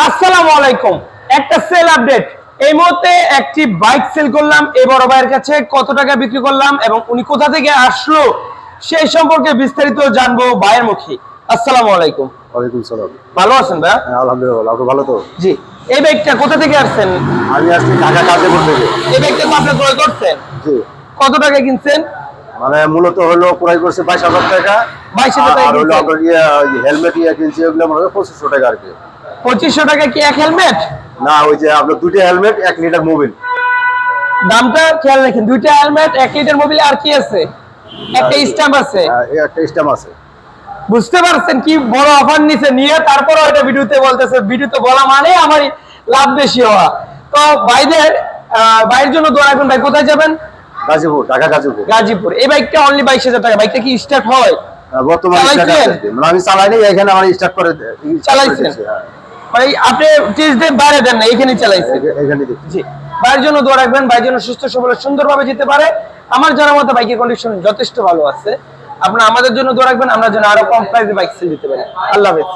আসসালামু আলাইকুম। একটা সেল আপডেট। এই মুহূর্তে একটি বাইক সেল করলাম এই বড় ভাইয়ের কাছে, কত টাকা বিক্রি করলাম এবং উনি কোথা থেকে আসলো সেই সম্পর্কে বিস্তারিত জানবো ভাইয়ের মুখে। আসসালামু আলাইকুম। ওয়ালাইকুম সালাম। ভালো আছেন ভাই? হ্যাঁ, আলহামদুলিল্লাহ। আপনি ভালো তো? জি। এই বাইকটা কোথা থেকে আসছেন? আমি আসছি ঢাকা কাজীপুর থেকে। এই বাইকটা তো আপনি ক্রয় করছেন? জি। কত টাকা কিনছেন? মানে মূলত হলো ক্রয় করছে 22,000 টাকা। 22,000 টাকা আর হলো কিনছেন? আপনার হেলমেট কিনছি, ওগুলো মনে হয় 2500 টাকা আর কি। 2500 টাকা কি এক হেলমেট? না, ওই যে আপনার দুটো হেলমেট 1 লিটার মোবিল। দামটা খেয়াল রাখেন, 2টা হেলমেট 1 লিটার মোবিলে আর কি আছে? একটা স্ট্যাম্প আছে। এই একটা স্ট্যাম্প আছে। বুঝতে পারছেন কি বড় অফার নিছে, নিয়ে তারপরে ওইটা ভিডিওতে বলতেছে, ভিডিওতে বলা মানে আমার লাভ বেশি হওয়া। তো বাইরের জন্য দোয়া রাখবেন। ভাই কোথায় যাবেন? গাজীপুর, ঢাকা গাজীপুর। গাজীপুর। এই বাইকটা অনলি 22,000 টাকা। বাইকটা কি স্টার্ট হয়? বর্তমানে চালাইছেন? মানে আমি চালাইনি, এখানে আমার স্টার্ট করে চালাইছেন? হ্যাঁ, মানে আপনি টেস্ট ড্রাইভ বাইরে দেন না, এখানেই চালাইছেন? এখানে দেখছি। জি। ভাইয়ের জন্য দোয়া রাখবেন, ভাইয়ের জন্য সুস্থ সবল সুন্দরভাবে যেতে পারে। আমার জানার মতো বাইকের কন্ডিশন যথেষ্ট ভালো আছে। আপনারা আমাদের জন্য দোয়া রাখবেন, আমরা যেন আরো কম প্রাইসে বাইক সেল দিতে পারি। আল্লাহ হাফেজ।